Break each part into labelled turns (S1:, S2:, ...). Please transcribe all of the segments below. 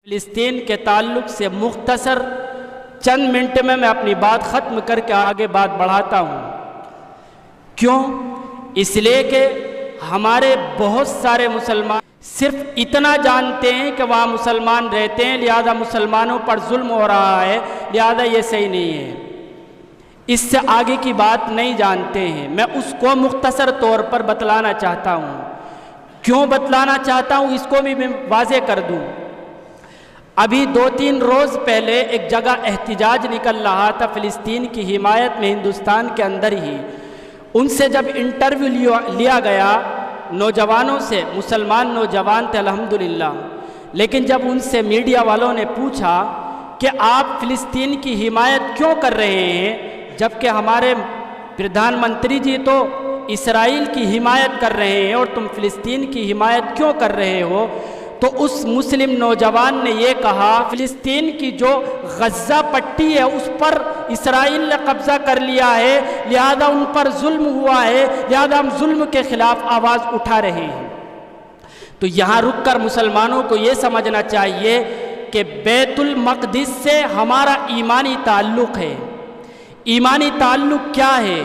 S1: فلسطین کے تعلق سے مختصر چند منٹ میں اپنی بات ختم کر کے آگے بات بڑھاتا ہوں۔ کیوں؟ اس لیے کہ ہمارے بہت سارے مسلمان صرف اتنا جانتے ہیں کہ وہاں مسلمان رہتے ہیں، لہذا مسلمانوں پر ظلم ہو رہا ہے، لہذا یہ صحیح نہیں ہے۔ اس سے آگے کی بات نہیں جانتے ہیں۔ میں اس کو مختصر طور پر بتلانا چاہتا ہوں۔ کیوں بتلانا چاہتا ہوں اس کو بھی میں واضح کر دوں۔ ابھی 2-3 روز پہلے ایک جگہ احتجاج نکل رہا تھا فلسطین کی حمایت میں، ہندوستان کے اندر ہی۔ ان سے جب انٹرویو لیا گیا نوجوانوں سے، مسلمان نوجوان تھے الحمدللہ، لیکن جب ان سے میڈیا والوں نے پوچھا کہ آپ فلسطین کی حمایت کیوں کر رہے ہیں، جبکہ ہمارے پردھان منتری جی تو اسرائیل کی حمایت کر رہے ہیں اور تم فلسطین کی حمایت کیوں کر رہے ہو، تو اس مسلم نوجوان نے یہ کہا فلسطین کی جو غزہ پٹی ہے اس پر اسرائیل نے قبضہ کر لیا ہے، لہذا ان پر ظلم ہوا ہے، لہذا ہم ظلم کے خلاف آواز اٹھا رہے ہیں۔ تو یہاں رک کر مسلمانوں کو یہ سمجھنا چاہیے کہ بیت المقدس سے ہمارا ایمانی تعلق ہے۔ ایمانی تعلق کیا ہے؟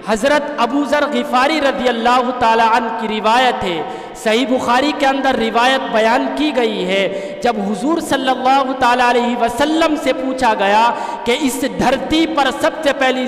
S1: حضرت ابو ذر غفاری رضی اللہ تعالی عنہ کی روایت ہے، صحیح بخاری کے اندر روایت بیان کی گئی ہے، جب حضور صلی اللہ تعالی علیہ وسلم سے پوچھا گیا کہ اس دھرتی پر سب سے پہلی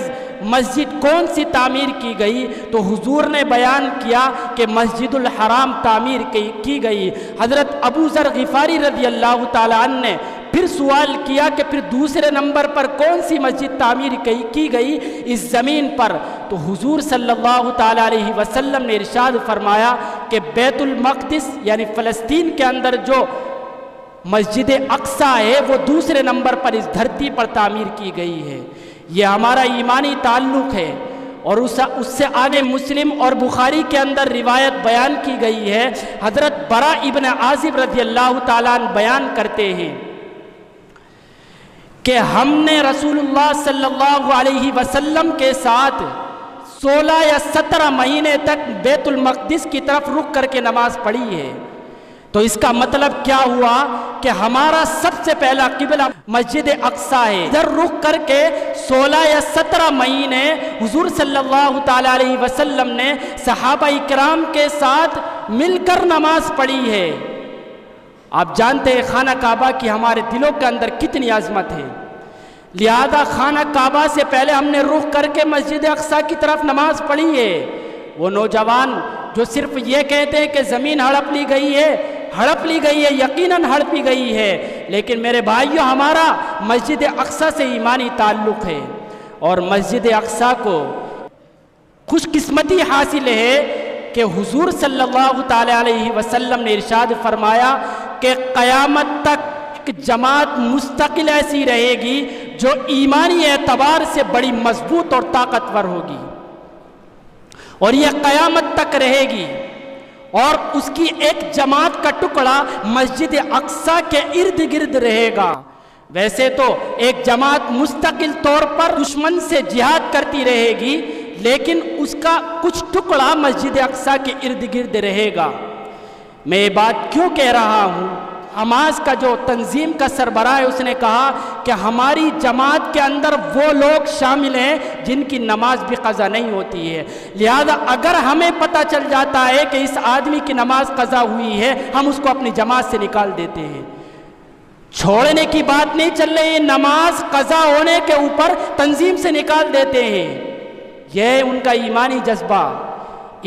S1: مسجد کون سی تعمیر کی گئی، تو حضور نے بیان کیا کہ مسجد الحرام تعمیر کی گئی۔ حضرت ابو ذر غفاری رضی اللہ تعالی عنہ نے پھر سوال کیا کہ پھر دوسرے نمبر پر کون سی مسجد تعمیر کی گئی اس زمین پر، تو حضور صلی اللہ تعالی علیہ وسلم نے ارشاد فرمایا کہ بیت المقدس یعنی فلسطین کے اندر جو مسجد اقصیٰ ہے وہ دوسرے نمبر پر اس دھرتی پر تعمیر کی گئی ہے۔ یہ ہمارا ایمانی تعلق ہے۔ اور اس سے آگے مسلم اور بخاری کے اندر روایت بیان کی گئی ہے، حضرت براء ابن عازب رضی اللہ تعالیٰ عنہ بیان کرتے ہیں کہ ہم نے رسول اللہ صلی اللہ علیہ وسلم کے ساتھ 16 یا 17 مہینے تک بیت المقدس کی طرف رک کر کے نماز پڑھی ہے۔ تو اس کا مطلب کیا ہوا کہ ہمارا سب سے پہلا قبلہ مسجد اقصیٰ ہے۔ ادھر رک کر کے 16 یا 17 مہینے حضور صلی اللہ تعالی علیہ وسلم نے صحابہ اکرام کے ساتھ مل کر نماز پڑھی ہے۔ آپ جانتے ہیں خانہ کعبہ کی ہمارے دلوں کے اندر کتنی عظمت ہے، لہذا خانہ کعبہ سے پہلے ہم نے رخ کر کے مسجد اقصیٰ کی طرف نماز پڑھی ہے۔ وہ نوجوان جو صرف یہ کہتے ہیں کہ زمین ہڑپ لی گئی ہے، یقیناً ہڑپی گئی ہے، لیکن میرے بھائیوں ہمارا مسجد اقصیٰ سے ایمانی تعلق ہے، اور مسجد اقصیٰ کو خوش قسمتی حاصل ہے کہ حضور صلی اللہ تعالی علیہ وسلم نے ارشاد فرمایا کہ قیامت تک جماعت مستقل ایسی رہے گی جو ایمانی اعتبار سے بڑی مضبوط اور طاقتور ہوگی، اور یہ قیامت تک رہے گی، اور اس کی ایک جماعت کا ٹکڑا مسجد اقصیٰ کے ارد گرد رہے گا۔ ویسے تو ایک جماعت مستقل طور پر دشمن سے جہاد کرتی رہے گی، لیکن اس کا کچھ ٹکڑا مسجد اقصیٰ کے ارد گرد رہے گا۔ میں یہ بات کیوں کہہ رہا ہوں؟ حماس کا جو تنظیم کا سربراہ ہے اس نے کہا کہ ہماری جماعت کے اندر وہ لوگ شامل ہیں جن کی نماز بھی قضا نہیں ہوتی ہے، لہذا اگر ہمیں پتہ چل جاتا ہے کہ اس آدمی کی نماز قضا ہوئی ہے ہم اس کو اپنی جماعت سے نکال دیتے ہیں۔ چھوڑنے کی بات نہیں چل رہی، نماز قضا ہونے کے اوپر تنظیم سے نکال دیتے ہیں، یہ ان کا ایمانی جذبہ۔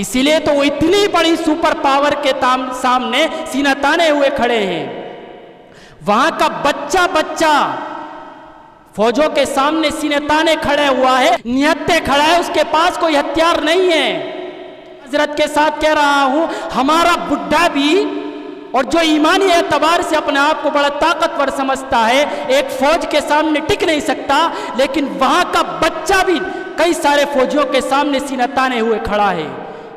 S1: اسی لیے تو وہ اتنی بڑی سپر پاور کے سامنے سینہ تانے ہوئے کھڑے ہیں۔ وہاں کا بچہ فوجوں کے سامنے سینے تانے کھڑے ہوا ہے، نہتے کھڑا ہے، اس کے پاس کوئی ہتھیار نہیں ہے۔ حضرت کے ساتھ کہہ رہا ہوں ہمارا بڈھا بھی، اور جو ایمانی اعتبار سے اپنے آپ کو بڑا طاقتور سمجھتا ہے، ایک فوج کے سامنے ٹک نہیں سکتا، لیکن وہاں کا بچہ بھی کئی سارے فوجیوں کے سامنے سینہ تانے ہوئے کھڑا ہے۔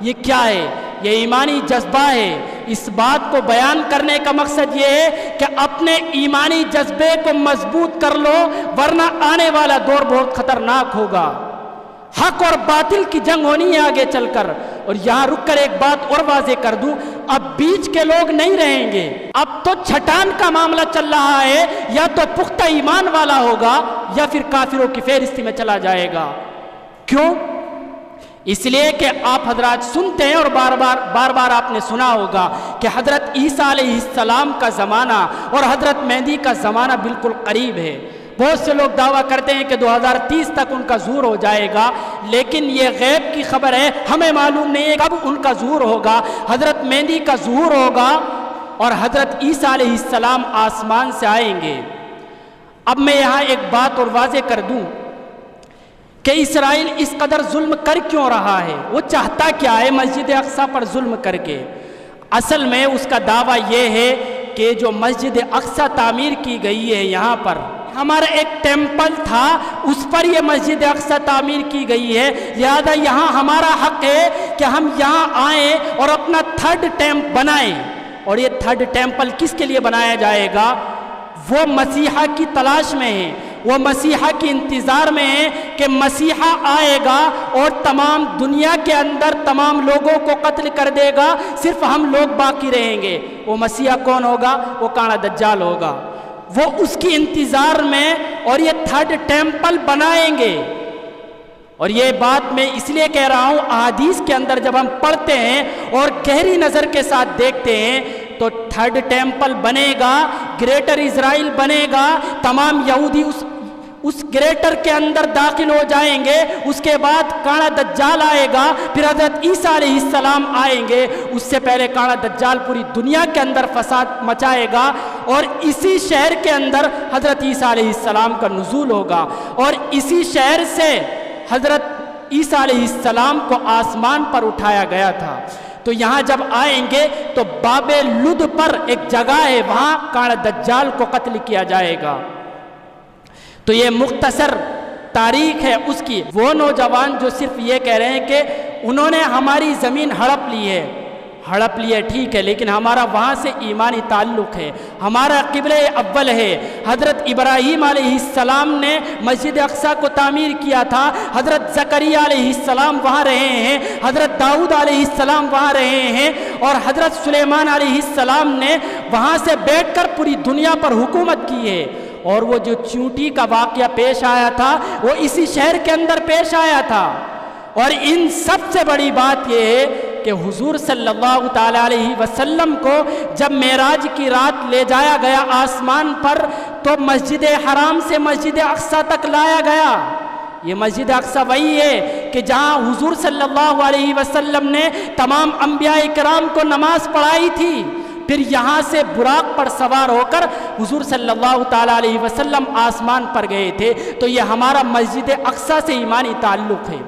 S1: یہ کیا ہے؟ یہ ایمانی جذبہ ہے۔ اس بات کو بیان کرنے کا مقصد یہ ہے کہ اپنے ایمانی جذبے کو مضبوط کر لو، ورنہ آنے والا دور بہت خطرناک ہوگا۔ حق اور باطل کی جنگ ہونی ہے آگے چل کر۔ اور یہاں رک کر ایک بات اور واضح کر دوں، اب بیچ کے لوگ نہیں رہیں گے، اب تو چھٹان کا معاملہ چل رہا ہے، یا تو پختہ ایمان والا ہوگا یا پھر کافروں کی فہرست میں چلا جائے گا۔ کیوں؟ اس لیے کہ آپ حضرات سنتے ہیں اور بار بار آپ نے سنا ہوگا کہ حضرت عیسیٰ علیہ السلام کا زمانہ اور حضرت مہدی کا زمانہ بالکل قریب ہے۔ بہت سے لوگ دعویٰ کرتے ہیں کہ 2030 تک ان کا ظہور ہو جائے گا، لیکن یہ غیب کی خبر ہے، ہمیں معلوم نہیں ہے کب ان کا ظہور ہوگا۔ حضرت مہدی کا ظہور ہوگا اور حضرت عیسیٰ علیہ السلام آسمان سے آئیں گے۔ اب میں یہاں ایک بات اور واضح کر دوں کہ اسرائیل اس قدر ظلم کر کیوں رہا ہے، وہ چاہتا کیا ہے مسجد اقصیٰ پر ظلم کر کے؟ اصل میں اس کا دعویٰ یہ ہے کہ جو مسجد اقصیٰ تعمیر کی گئی ہے، یہاں پر ہمارا ایک ٹیمپل تھا، اس پر یہ مسجد اقصیٰ تعمیر کی گئی ہے، لہذا یہاں ہمارا حق ہے کہ ہم یہاں آئیں اور اپنا تھرڈ ٹیمپل بنائیں۔ اور یہ تھرڈ ٹیمپل کس کے لیے بنایا جائے گا؟ وہ مسیحا کی تلاش میں ہیں، وہ مسیحا کی انتظار میں ہیں کہ مسیحا آئے گا اور تمام دنیا کے اندر تمام لوگوں کو قتل کر دے گا، صرف ہم لوگ باقی رہیں گے۔ وہ مسیحا کون ہوگا؟ وہ کانا دجال ہوگا۔ وہ اس کی انتظار میں اور یہ تھرڈ ٹیمپل بنائیں گے۔ اور یہ بات میں اس لیے کہہ رہا ہوں، احادیث کے اندر جب ہم پڑھتے ہیں اور گہری نظر کے ساتھ دیکھتے ہیں تو تھرڈ ٹیمپل بنے گا، گریٹر اسرائیل بنے گا، تمام یہودی اس گریٹر کے اندر داخل ہو جائیں گے، اس کے بعد کانا دجال آئے گا، پھر حضرت عیسیٰ علیہ السلام آئیں گے۔ اس سے پہلے کانا دجال پوری دنیا کے اندر فساد مچائے گا اور اسی شہر کے اندر حضرت عیسیٰ علیہ السلام کا نزول ہوگا، اور اسی شہر سے حضرت عیسیٰ علیہ السلام کو آسمان پر اٹھایا گیا تھا۔ تو یہاں جب آئیں گے تو باب لد پر ایک جگہ ہے، وہاں کانا دجال کو قتل کیا جائے گا۔ تو یہ مختصر تاریخ ہے اس کی۔ وہ نوجوان جو صرف یہ کہہ رہے ہیں کہ انہوں نے ہماری زمین ہڑپ لی ہے ٹھیک ہے، لیکن ہمارا وہاں سے ایمانی تعلق ہے، ہمارا قبلہ اول ہے۔ حضرت ابراہیم علیہ السلام نے مسجد اقصیٰ کو تعمیر کیا تھا، حضرت زکریہ علیہ السلام وہاں رہے ہیں، حضرت داؤد علیہ السلام وہاں رہے ہیں، اور حضرت سلیمان علیہ السلام نے وہاں سے بیٹھ کر پوری دنیا پر حکومت کی ہے۔ اور وہ جو چونٹی کا واقعہ پیش آیا تھا وہ اسی شہر کے اندر پیش آیا تھا۔ اور ان سب سے بڑی بات یہ ہے کہ حضور صلی اللہ تعالیٰ علیہ وسلم کو جب معراج کی رات لے جایا گیا آسمان پر تو مسجد حرام سے مسجد اقصیٰ تک لایا گیا۔ یہ مسجد اقصیٰ وہی ہے کہ جہاں حضور صلی اللہ علیہ وسلم نے تمام انبیاء کرام کو نماز پڑھائی تھی، پھر یہاں سے براق پر سوار ہو کر حضور صلی اللہ تعالیٰ علیہ وسلم آسمان پر گئے تھے۔ تو یہ ہمارا مسجد اقصیٰ سے ایمانی تعلق ہے۔